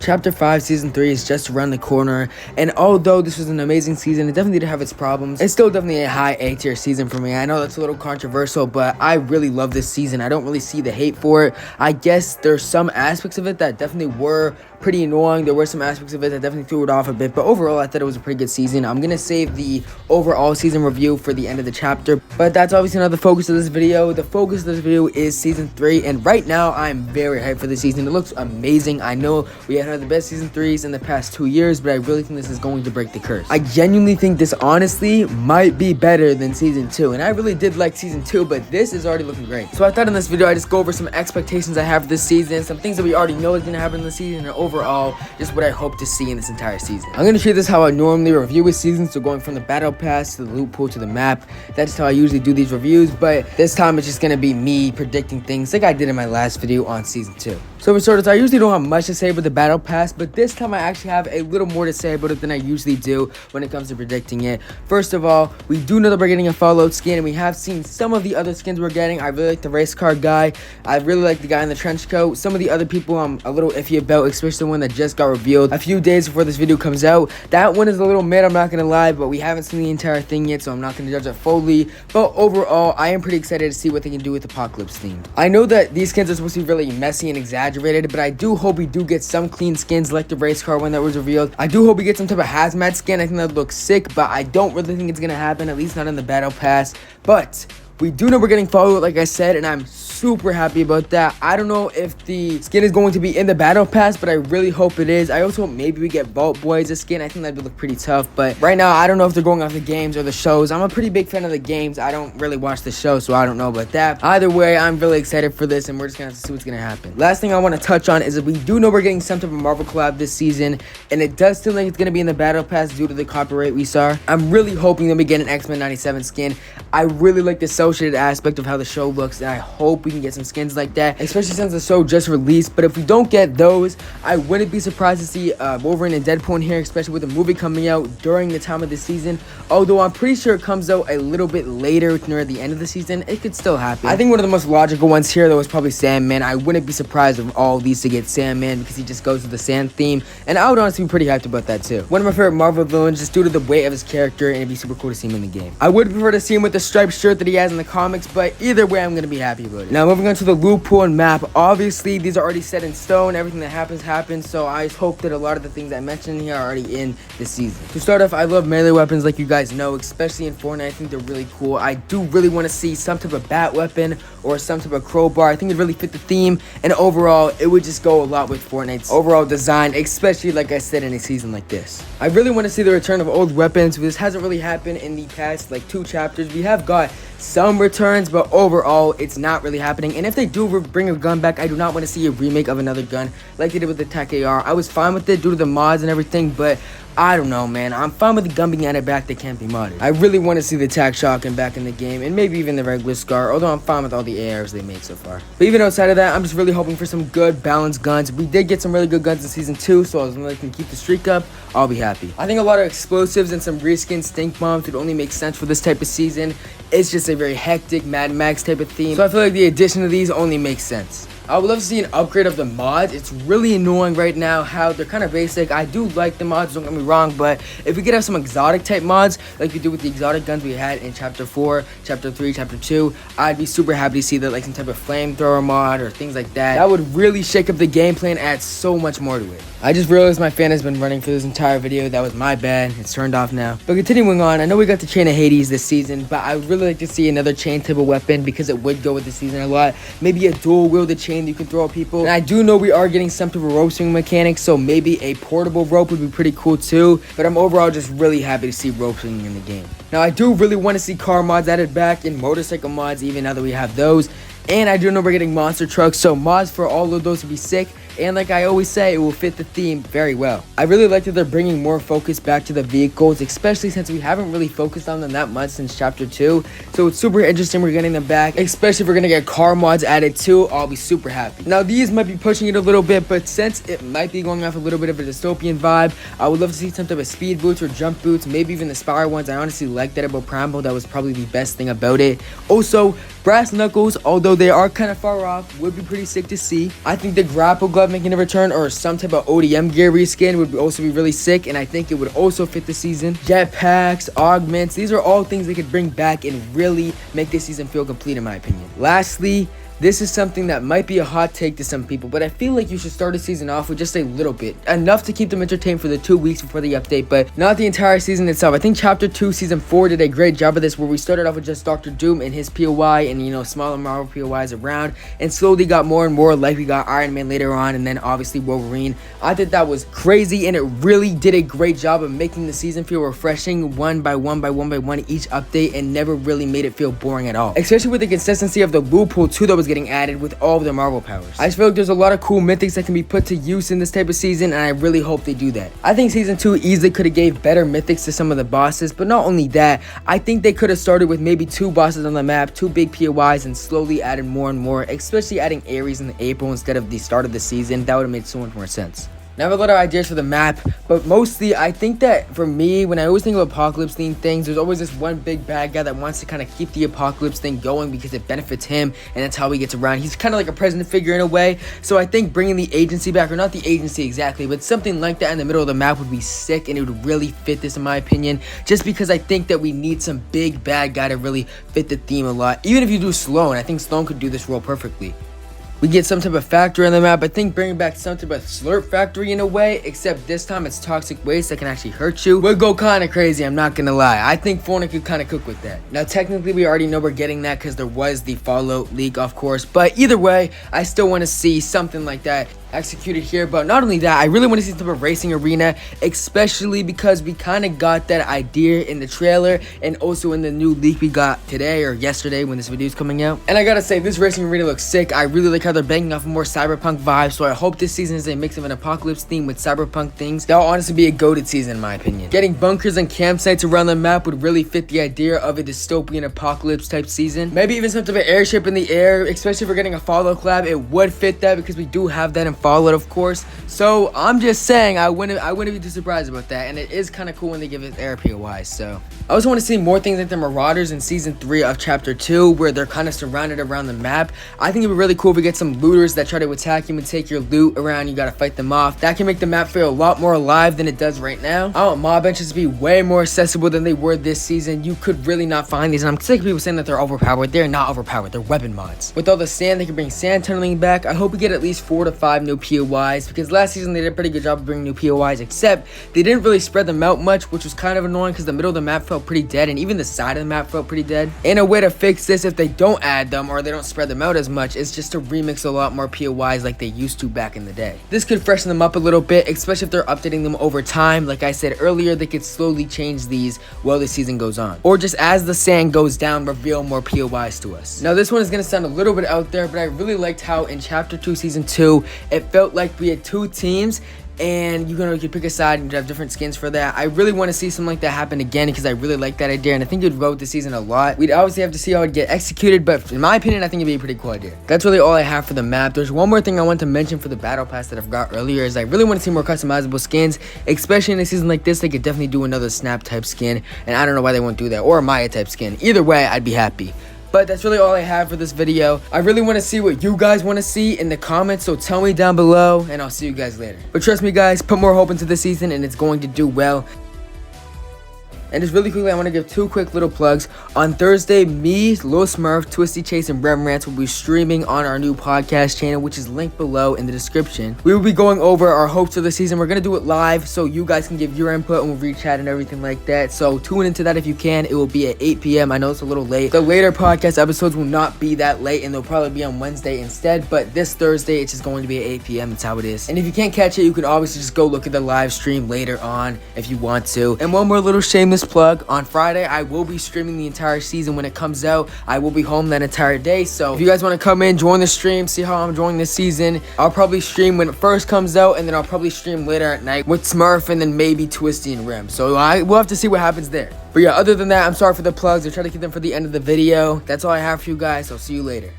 Chapter 5 Season 3 is just around the corner, and although this was an amazing season, it definitely did have its problems. It's still definitely a high A tier season for me. I know that's a little controversial, but I really love this season. I don't really see the hate for it. I guess there's some aspects of it that definitely were pretty annoying. There were some aspects of it that definitely threw it off a bit, but overall I thought it was a pretty good season. I'm gonna save the overall season review for the end of the chapter, but that's obviously not the focus of this video. The focus of this video is Season 3, and right now I'm very hyped for the season. It looks amazing. I know we had one of the best Season 3s in the past 2 years, but I really think this is going to break the curse. I genuinely think this honestly might be better than Season 2, and I really did like Season 2, but this is already looking great. So I thought in this video I'd just go over some expectations I have for this season, some things that we already know is going to happen in the season, and overall just what I hope to see in this entire season. I'm going to treat this how I normally review a season, so going from the battle pass to the loot pool to the map. That's how I usually do these reviews, but this time it's just going to be me predicting things like I did in my last video on Season 2. So for starters, I usually don't have much to say about the battle pass, but this time I actually have a little more to say about it than I usually do when it comes to predicting it. First of all, we do know that we're getting a Fallout skin, and we have seen some of the other skins we're getting. I really like the race car guy. I really like the guy in the trench coat. Some of the other people I'm a little iffy about, especially the one that just got revealed a few days before this video comes out. That one is a little mid, I'm not going to lie, but we haven't seen the entire thing yet, so I'm not going to judge it fully. But overall, I am pretty excited to see what they can do with Apocalypse theme. I know that these skins are supposed to be really messy and exaggerated, but I do hope we do get some clean skins like the race car one that was revealed. I do hope we get some type of hazmat skin. I think that looks sick, but I don't really think it's going to happen, at least not in the battle pass. But we do know we're getting Fallout, like I said, and I'm super happy about that. I don't know if the skin is going to be in the battle pass, but I really hope it is. I also hope maybe we get Vault Boys a skin. I think that would look pretty tough, but right now I don't know if they're going off the games or the shows. I'm a pretty big fan of the games. I don't really watch the show, so I don't know about that. Either way, I'm really excited for this, and we're just gonna have to see what's gonna happen. Last thing I want to touch on is that we do know we're getting some type of Marvel collab this season, and it does seem like it's gonna be in the battle pass due to the copyright we saw. I'm really hoping that we get an X-Men 97 skin. I really like the associated aspect of how the show looks, and I hope we can get some skins like that, especially since the show just released. But if we don't get those, I wouldn't be surprised to see Wolverine and Deadpool in here, especially with the movie coming out during the time of the season. Although I'm pretty sure it comes out a little bit later, near the end of the season. It could still happen. I think one of the most logical ones here though is probably Sandman. I wouldn't be surprised of all these to get Sandman because he just goes with the sand theme, and I would honestly be pretty hyped about that too. One of my favorite Marvel villains just due to the weight of his character, and it'd be super cool to see him in the game. I would prefer to see him with the striped shirt that he has in the comics, but either way I'm gonna be happy about it. Now moving on to the loot pool and map. Obviously these are already set in stone. Everything that happens, so I hope that a lot of the things I mentioned here are already in this season. To start off, I love melee weapons, like you guys know, especially in Fortnite. I think they're really cool. I do really want to see some type of bat weapon or some type of crowbar. I think it really fit the theme, and overall it would just go a lot with Fortnite's overall design, especially like I said in a season like this. I really want to see the return of old weapons. This hasn't really happened in the past like 2 chapters. We have got some returns, but overall it's not really happening. And if they do bring a gun back, I do not want to see a remake of another gun like they did with the Tech AR. I was fine with it due to the mods and everything, but I don't know, man. I'm fine with the gun being added back that can't be modded. I really want to see the tac shotgun back in the game, and maybe even the regular SCAR, although I'm fine with all the ARs they made so far. But even outside of that, I'm just really hoping for some good balanced guns. We did get some really good guns in Season 2, so as long as I can keep the streak up, I'll be happy. I think a lot of explosives and some reskin stink bombs would only make sense for this type of season. It's just a very hectic Mad Max type of theme, so I feel like the addition of these only makes sense. I would love to see an upgrade of the mods. It's really annoying right now how they're kind of basic. I do like the mods, don't get me wrong, but if we could have some exotic type mods like we do with the exotic guns we had in Chapter 4, Chapter 3, Chapter 2, I'd be super happy to see that, like some type of flamethrower mod or things like that. That would really shake up the gameplay and add so much more to it. I just realized my fan has been running for this entire video. That was my bad. It's turned off now. But continuing on, I know we got the Chain of Hades this season, but I would really like to see another chain type of weapon because it would go with the season a lot. Maybe a dual wielded chain that you can throw at people. And I do know we are getting some type of rope swing mechanics, so maybe a portable rope would be pretty cool too. But I'm overall just really happy to see rope swinging in the game. Now I do really want to see car mods added back and motorcycle mods, even now that we have those. And I do know we're getting monster trucks, so mods for all of those would be sick. And like I always say, it will fit the theme very well. I really like that they're bringing more focus back to the vehicles, especially since we haven't really focused on them that much since Chapter 2. So it's super interesting we're getting them back, especially if we're gonna get car mods added too. I'll be super happy. Now these might be pushing it a little bit, but since it might be going off a little bit of a dystopian vibe, I would love to see some type of speed boots or jump boots, maybe even the Spire ones. I honestly like that about Primal. That was probably the best thing about it. Also, brass knuckles, although they are kind of far off, would be pretty sick to see. I think the grapple glove Cloud making a return or some type of ODM gear reskin would also be really sick, and I think it would also fit the season. Jetpacks, augments, these are all things they could bring back and really make this season feel complete in my opinion. Lastly, this is something that might be a hot take to some people, but I feel like you should start the season off with just a little bit. Enough to keep them entertained for the 2 weeks before the update, but not the entire season itself. I think Chapter 2, Season 4 did a great job of this, where we started off with just Doctor Doom and his POI and, you know, smaller Marvel POIs around, and slowly got more and more, like we got Iron Man later on, and then obviously Wolverine. I think that was crazy, and it really did a great job of making the season feel refreshing one by one each update, and never really made it feel boring at all. Especially with the consistency of the loophole too that was getting added with all of the Marvel powers. I just feel like there's a lot of cool mythics that can be put to use in this type of season, and I really hope they do that. I think Season 2 easily could have gave better mythics to some of the bosses, but not only that, I think they could have started with maybe 2 bosses on the map, 2 big POIs, and slowly added more and more, especially adding Ares in April instead of the start of the season. That would have made so much more sense. I have a lot of ideas for the map, but mostly I think that for me, when I always think of apocalypse themed things, there's always this one big bad guy that wants to kind of keep the apocalypse thing going because it benefits him, and that's how he gets around. He's kind of like a president figure in a way, so I think bringing the agency back, or not the agency exactly, but something like that in the middle of the map would be sick, and it would really fit this in my opinion, just because I think that we need some big bad guy to really fit the theme a lot. Even if you do Sloan, I think Sloan could do this role perfectly. We get some type of factory on the map. I think bringing back some type of slurp factory in a way, except this time it's toxic waste that can actually hurt you. Would go kind of crazy, I'm not gonna lie. I think Fortnite could kind of cook with that. Now technically we already know we're getting that because there was the Fallout leak, of course, but either way, I still want to see something like that executed here. But not only that, I really want to see some type of racing arena, especially because we kind of got that idea in the trailer and also in the new leak we got today or yesterday when this video is coming out. And I gotta say, this racing arena looks sick. I really like how they're banging off more cyberpunk vibes, so I hope this season is a mix of an apocalypse theme with cyberpunk things. That'll honestly be a goated season in my opinion. Getting bunkers and campsites around the map would really fit the idea of a dystopian apocalypse type season. Maybe even some type of airship in the air, especially if we're getting a Fallout collab. It would fit that because we do have that in Fallout, of course. So I'm just saying, I wouldn't be too surprised about that, and it is kind of cool when they give it air POIs. So I also want to see more things like the Marauders in Season 3 of Chapter 2, where they're kind of surrounded around the map. I think it'd be really cool if we get some looters that try to attack you and take your loot around. You gotta fight them off. That can make the map feel a lot more alive than it does right now. I want mob benches to be way more accessible than they were this season. You could really not find these, and I'm sick of people saying that they're overpowered. They're not overpowered. They're weapon mods. With all the sand, they can bring sand tunneling back. I hope we get at least 4 to 5 new POIs, because last season they did a pretty good job of bringing new POIs, except they didn't really spread them out much, which was kind of annoying because the middle of the map felt pretty dead, and even the side of the map felt pretty dead. And a way to fix this, if they don't add them or they don't spread them out as much, is just to remix a lot more POIs like they used to back in the day. This could freshen them up a little bit, especially if they're updating them over time. Like I said earlier, they could slowly change these while the season goes on, or just as the sand goes down, reveal more POIs to us. Now this one is going to sound a little bit out there, but I really liked how in Chapter 2 Season 2 it felt like we had 2 teams, and you could pick a side and have different skins for that. I really want to see something like that happen again, because I really like that idea, and I think it would grow with the season a lot. We'd obviously have to see how it get executed, but in my opinion, I think it'd be a pretty cool idea. That's really all I have for the map. There's one more thing I want to mention for the battle pass that I've got earlier, is I really want to see more customizable skins, especially in a season like this. They could definitely do another Snap type skin, and I don't know why they won't do that, or a Maya type skin. Either way, I'd be happy. But that's really all I have for this video. I really want to see what you guys want to see in the comments, so tell me down below, and I'll see you guys later. But trust me guys, put more hope into this season and it's going to do well. And just really quickly, I want to give 2 quick little plugs. On Thursday, me, Lil Smurf, Twisty Chase, and Rents will be streaming on our new podcast channel, which is linked below in the description. We will be going over our hopes of the season. We're going to do it live, so you guys can give your input, and we'll read chat and everything like that. So tune into that if you can. It will be at 8 p.m. I know it's a little late. The later podcast episodes will not be that late, and they'll probably be on Wednesday instead. But this Thursday, it's just going to be at 8 p.m. That's how it is. And if you can't catch it, you can obviously just go look at the live stream later on if you want to. And one more little shameless plug. On Friday, I will be streaming the entire season when it comes out. I will be home that entire day, so if you guys want to come in, join the stream, see how I'm enjoying this season. I'll probably stream when it first comes out, and then I'll probably stream later at night with Smurf and then maybe Twisty and Rim. So we'll have to see what happens there. But yeah, other than that, I'm sorry for the plugs. I try to keep them for the end of the video. That's all I have for you guys, so see you later.